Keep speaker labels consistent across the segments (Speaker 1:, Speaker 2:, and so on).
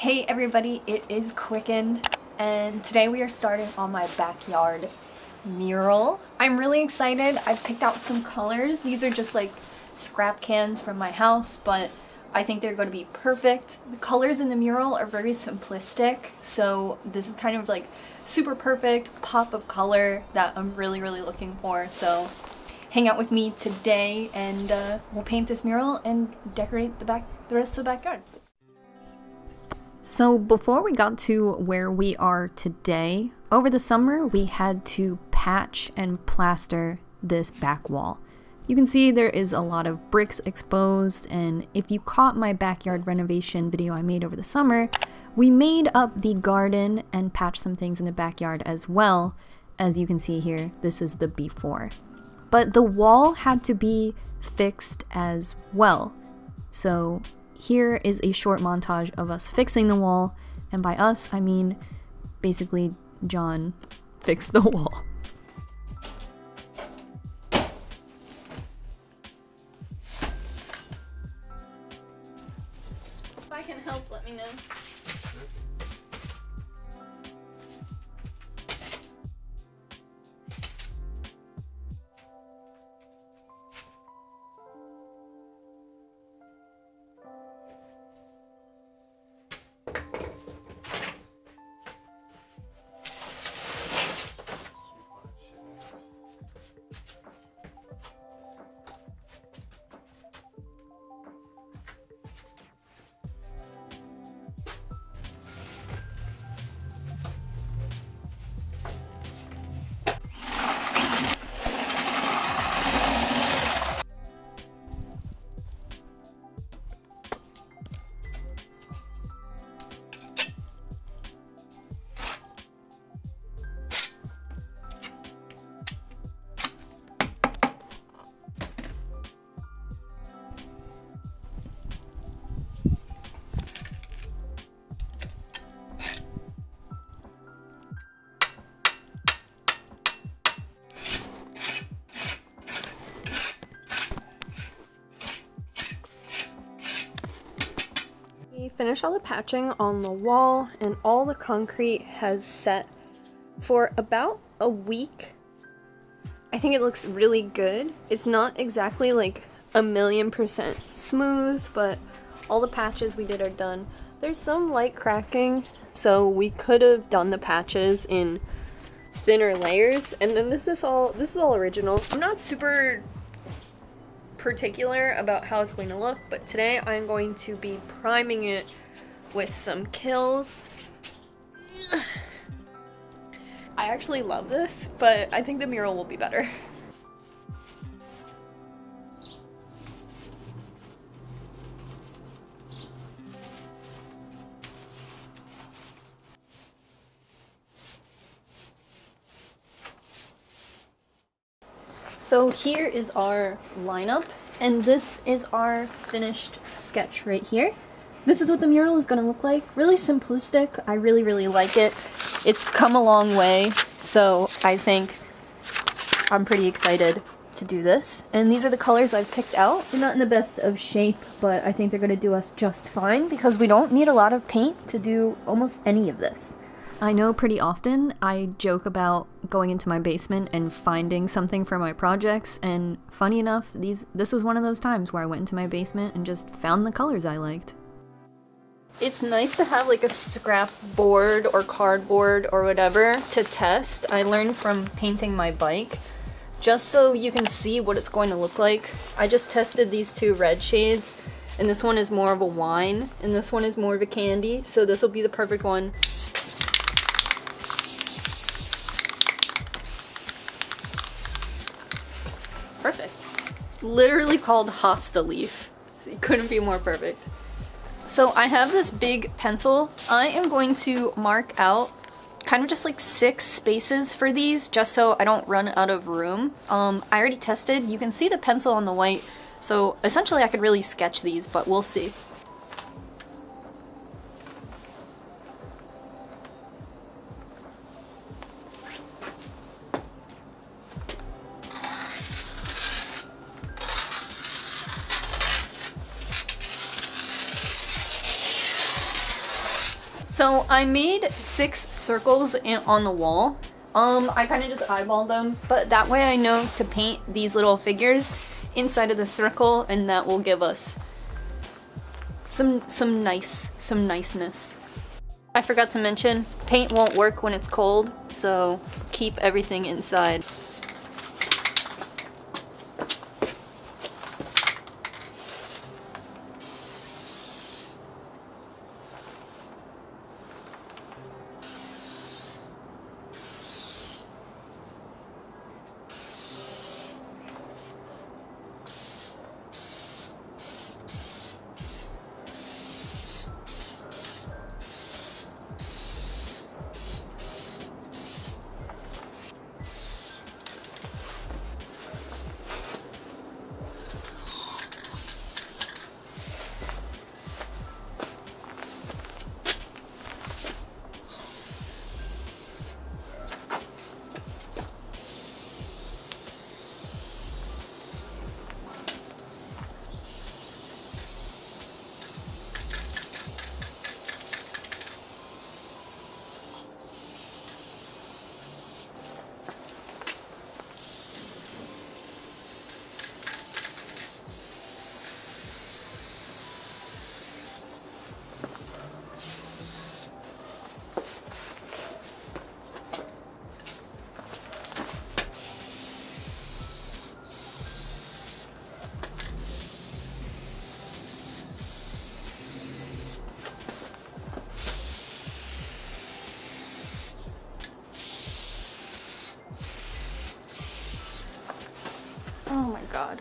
Speaker 1: Hey everybody, it is Qcknd, and today we are starting on my backyard mural. I'm really excited. I've picked out some colors. These are just like scrap cans from my house, but I think they're going to be perfect. The colors in the mural are very simplistic, so this is kind of like super perfect pop of color that I'm really looking for. So hang out with me today and we'll paint this mural and decorate the rest of the backyard. So before we got to where we are today, over the summer we had to patch and plaster this back wall. You can see there is a lot of bricks exposed, and if you caught my backyard renovation video I made over the summer, we made up the garden and patched some things in the backyard as well. As you can see here, this is the before. But the wall had to be fixed as well. So here is a short montage of us fixing the wall, and by us, I mean basically John fixed the wall. If I can help, let me know. We finished all the patching on the wall, and all the concrete has set for about a week. I think it looks really good. It's not exactly like 1,000,000% smooth, but all the patches we did are done. There's some light cracking, so we could have done the patches in thinner layers, and then this is all original. I'm not super particular about how it's going to look, but today I'm going to be priming it with some kills. I actually love this, but I think the mural will be better. So here is our lineup, and this is our finished sketch right here. This is what the mural is going to look like. Really simplistic. I really like it. It's come a long way, so I think I'm pretty excited to do this. And these are the colors I've picked out. They're not in the best of shape, but I think they're going to do us just fine because we don't need a lot of paint to do almost any of this. I know pretty often I joke about going into my basement and finding something for my projects, and funny enough, this was one of those times where I went into my basement and just found the colors I liked. It's nice to have like a scrap board or cardboard or whatever to test. I learned from painting my bike, just so you can see what it's going to look like. I just tested these two red shades, and this one is more of a wine, and this one is more of a candy, so this will be the perfect one. Perfect. Literally called Hosta Leaf. So it couldn't be more perfect. So I have this big pencil. I am going to mark out kind of just like 6 spaces for these, just so I don't run out of room. I already tested. You can see the pencil on the white, so essentially I could really sketch these, but we'll see. So I made 6 circles on the wall. I kind of just eyeballed them, but that way I know to paint these little figures inside of the circle, and that will give us some niceness. I forgot to mention, paint won't work when it's cold, so keep everything inside. Oh my god.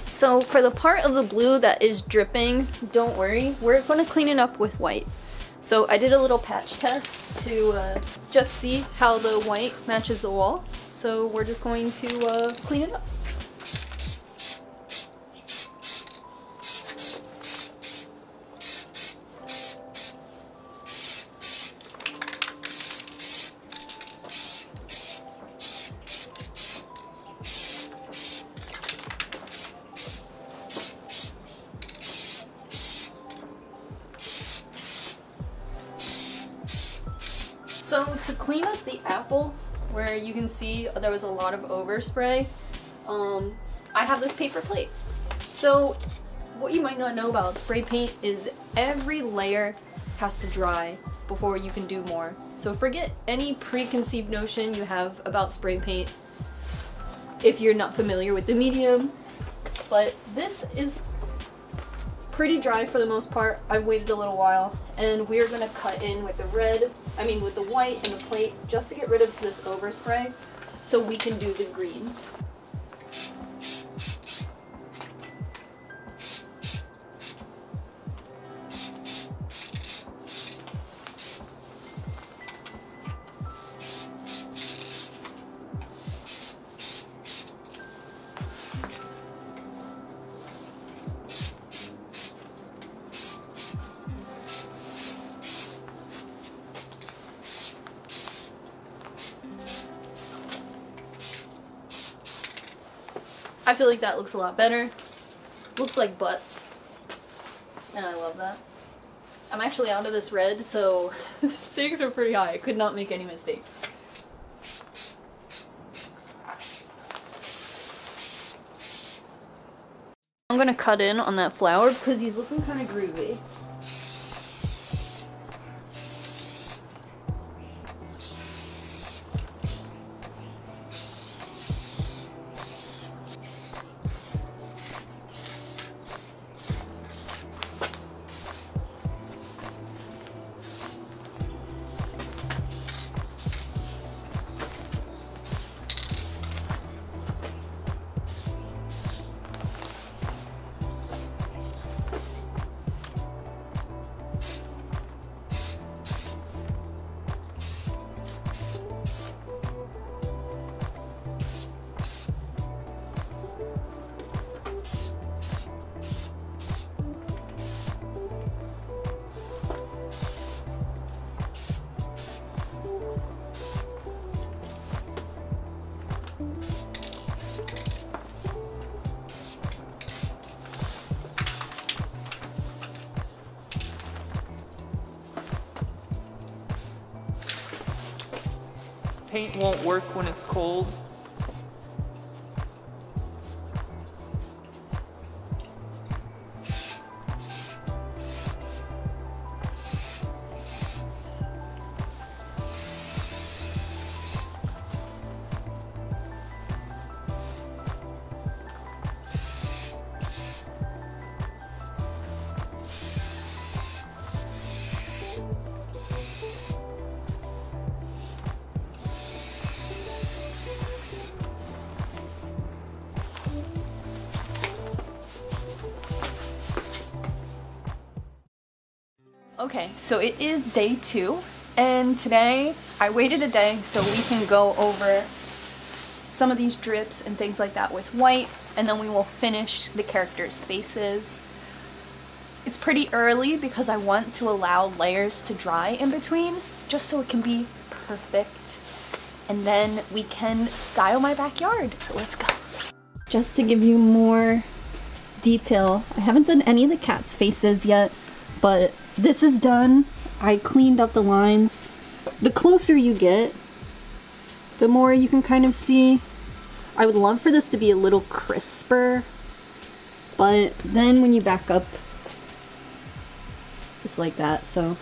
Speaker 1: So for the part of the blue that is dripping, don't worry, we're going to clean it up with white. So I did a little patch test to just see how the white matches the wall. So we're just going to clean it up. So to clean up the apple, where you can see there was a lot of overspray, I have this paper plate. So what you might not know about spray paint is every layer has to dry before you can do more. So forget any preconceived notion you have about spray paint if you're not familiar with the medium. But this is pretty dry for the most part. I've waited a little while, and we're gonna cut in with the with the white and the plate just to get rid of this overspray so we can do the green. I feel like that looks a lot better. Looks like butts. And I love that. I'm actually out of this red, so the stakes are pretty high. I could not make any mistakes. I'm gonna cut in on that flower because he's looking kind of groovy.
Speaker 2: Paint won't work when it's cold.
Speaker 1: Okay, so it is day 2, and today I waited a day so we can go over some of these drips and things like that with white, and then we will finish the characters' faces. It's pretty early because I want to allow layers to dry in between, just so it can be perfect. And then we can style my backyard, so let's go. Just to give you more detail, I haven't done any of the cats' faces yet, but this is done. I cleaned up the lines. The closer you get, the more you can kind of see. I would love for this to be a little crisper, but then when you back up, it's like that, so.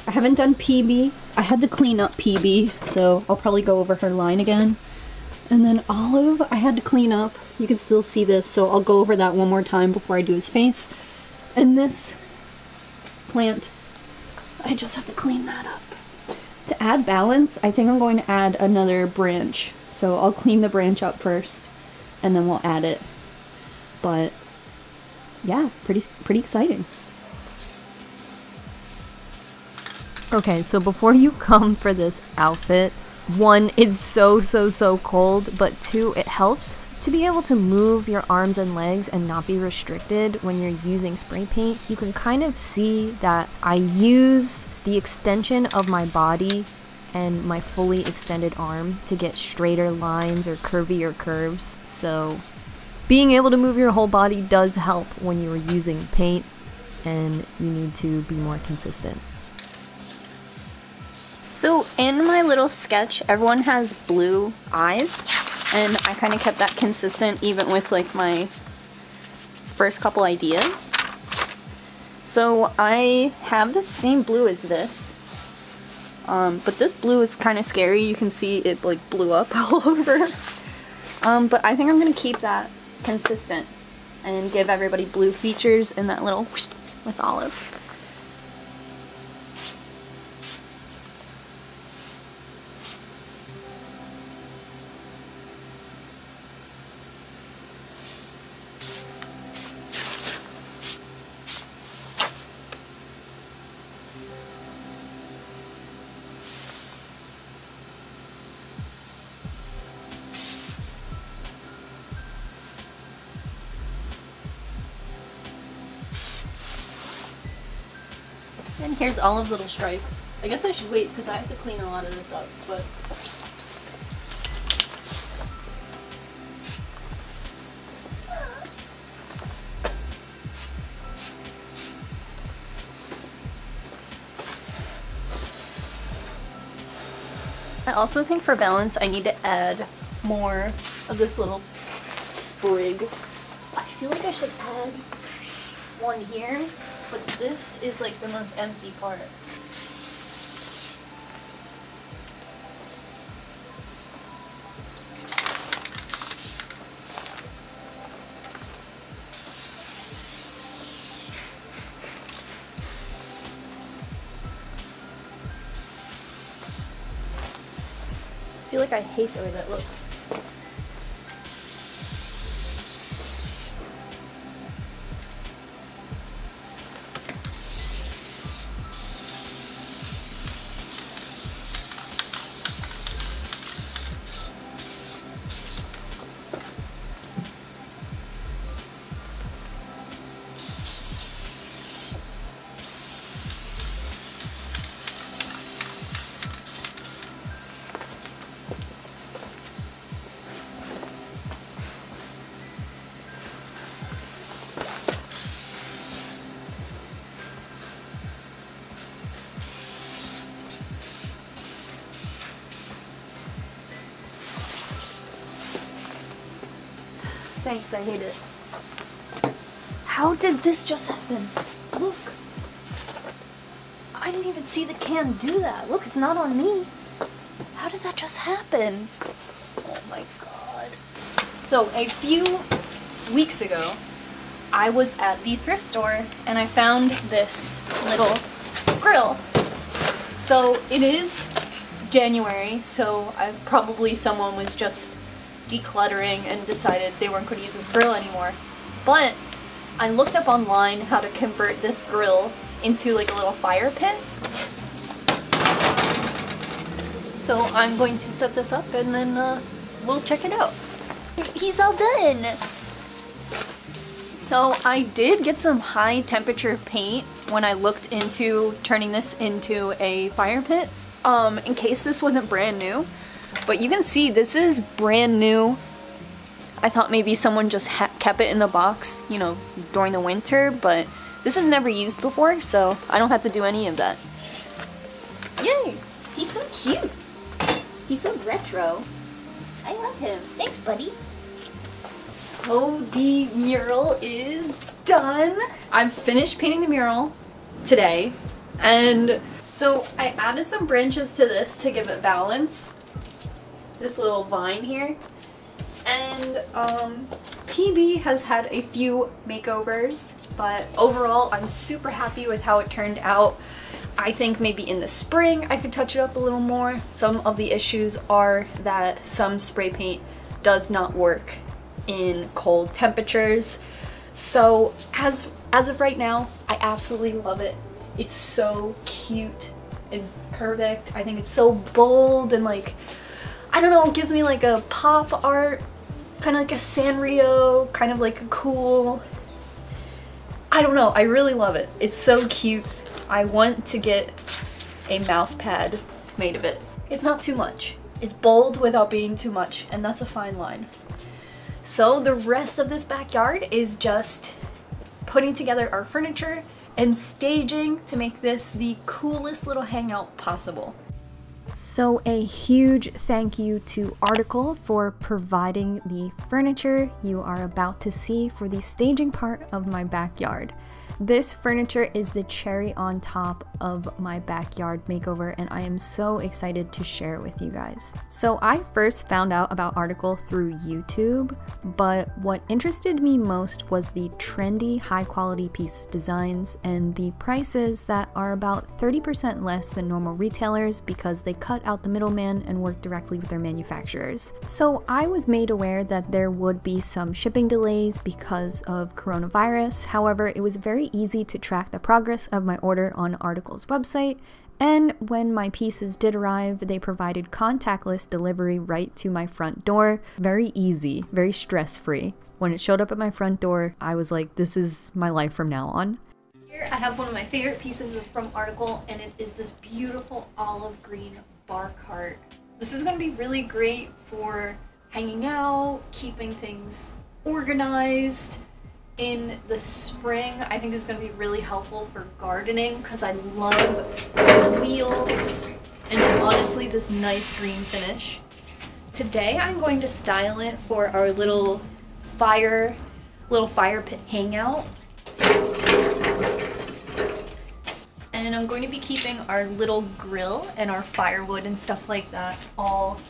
Speaker 1: I haven't done PB. I had to clean up PB, so I'll probably go over her line again. And then Olive, I had to clean up. You can still see this, so I'll go over that one more time before I do his face. And this plant, I just have to clean that up. To add balance, I think I'm going to add another branch. So I'll clean the branch up first, and then we'll add it. But yeah, pretty exciting. Okay, so before you come for this outfit, 1, it's so cold, but 2, it helps to be able to move your arms and legs and not be restricted when you're using spray paint. You can kind of see that I use the extension of my body and my fully extended arm to get straighter lines or curvier curves. So being able to move your whole body does help when you're using paint, and you need to be more consistent. So in my little sketch, everyone has blue eyes, and I kind of kept that consistent even with like my first couple ideas. So I have the same blue as this, but this blue is kind of scary. You can see it like blew up all over. But I think I'm gonna keep that consistent and give everybody blue features in that little whoosh with Olive. And here's Olive's little stripe. I guess I should wait because I have to clean a lot of this up, but I also think for balance I need to add more of this little sprig. I feel like I should add one here, but this is like the most empty part. I feel like I hate the way that looks. Thanks, I hate it. How did this just happen? Look. I didn't even see the can do that. Look, it's not on me. How did that just happen? Oh my god. So, a few weeks ago, I was at the thrift store and I found this little grill. So, it is January, so probably someone was just decluttering and decided they weren't going to use this grill anymore. But I looked up online how to convert this grill into like a little fire pit. So I'm going to set this up and then we'll check it out. He's all done! So I did get some high temperature paint when I looked into turning this into a fire pit, in case this wasn't brand new. But you can see this is brand new. I thought maybe someone just kept it in the box, you know, during the winter, but this is never used before, so I don't have to do any of that. Yay! He's so cute! He's so retro. I love him. Thanks, buddy. So the mural is done. I've finished painting the mural today, and so I added some branches to this to give it balance. This little vine here, and PB has had a few makeovers, but overall I'm super happy with how it turned out. I think maybe in the spring I could touch it up a little more. Some of the issues are that some spray paint does not work in cold temperatures. So as of right now, I absolutely love it. It's so cute and perfect. I think it's so bold and like, I don't know, it gives me like a pop art, kind of like a Sanrio, kind of like a cool, I don't know, I really love it. It's so cute. I want to get a mouse pad made of it. It's not too much. It's bold without being too much, and that's a fine line. So the rest of this backyard is just putting together our furniture and staging to make this the coolest little hangout possible. So a huge thank you to Article for providing the furniture you are about to see for the staging part of my backyard. This furniture is the cherry on top of my backyard makeover, and I am so excited to share it with you guys. So I first found out about Article through YouTube, but what interested me most was the trendy high quality piece designs and the prices that are about 30% less than normal retailers because they cut out the middleman and work directly with their manufacturers. So I was made aware that there would be some shipping delays because of coronavirus. However, it was very easy to track the progress of my order on Article's website, and when my pieces did arrive, they provided contactless delivery right to my front door. Very easy, very stress-free. When it showed up at my front door, I was like, this is my life from now on. Here I have one of my favorite pieces from Article, and it is this beautiful olive green bar cart. This is going to be really great for hanging out, keeping things organized. In the spring, I think this is going to be really helpful for gardening because I love wheels, and honestly obviously this nice green finish. Today I'm going to style it for our little fire pit hangout. And I'm going to be keeping our little grill and our firewood and stuff like that all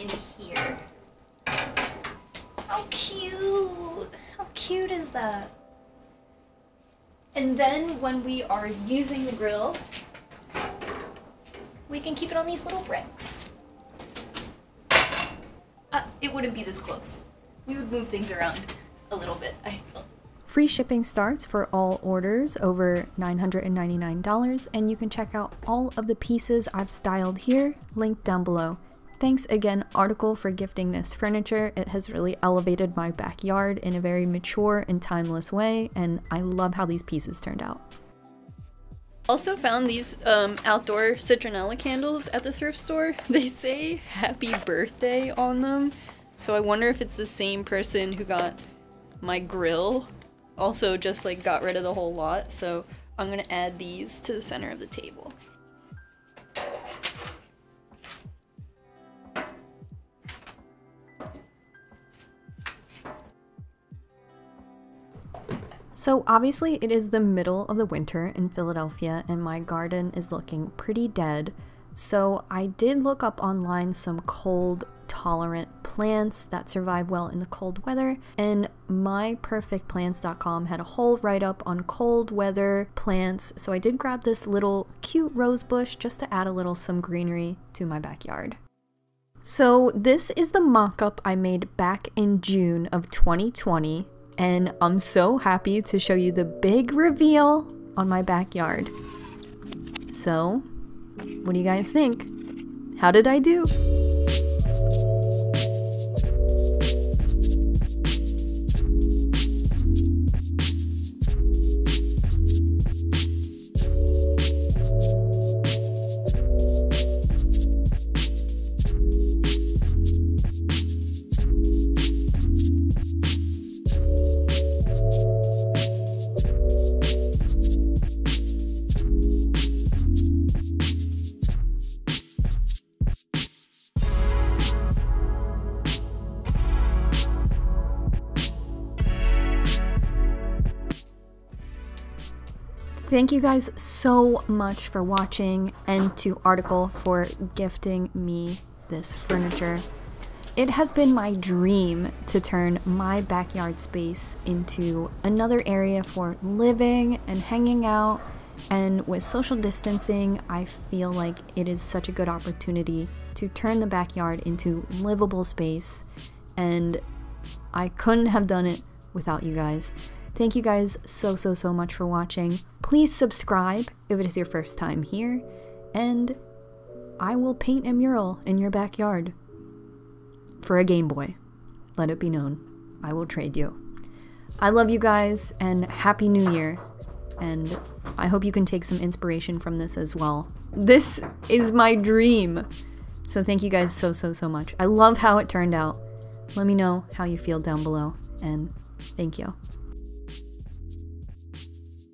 Speaker 1: in here. How cute! How cute is that? And then when we are using the grill, we can keep it on these little bricks. It wouldn't be this close. We would move things around a little bit, I feel. Free shipping starts for all orders over $999, and you can check out all of the pieces I've styled here, linked down below. Thanks again, Article, for gifting this furniture. It has really elevated my backyard in a very mature and timeless way, and I love how these pieces turned out. Also found these outdoor citronella candles at the thrift store. They say happy birthday on them, so I wonder if it's the same person who got my grill. Also just like got rid of the whole lot, so I'm gonna add these to the center of the table. So obviously it is the middle of the winter in Philadelphia and my garden is looking pretty dead. So I did look up online some cold tolerant plants that survive well in the cold weather, and myperfectplants.com had a whole write-up on cold weather plants, so I did grab this little cute rose bush just to add a little some greenery to my backyard. So this is the mock-up I made back in June of 2020, and I'm so happy to show you the big reveal on my backyard. So, what do you guys think? How did I do? Thank you guys so much for watching, and to Article for gifting me this furniture. It has been my dream to turn my backyard space into another area for living and hanging out, and with social distancing, I feel like it is such a good opportunity to turn the backyard into livable space, and I couldn't have done it without you guys. Thank you guys so much for watching. Please subscribe if it is your first time here, and I will paint a mural in your backyard for a Game Boy. Let it be known. I will trade you. I love you guys, and Happy New Year, and I hope you can take some inspiration from this as well. This is my dream. So thank you guys so much. I love how it turned out. Let me know how you feel down below, and thank you.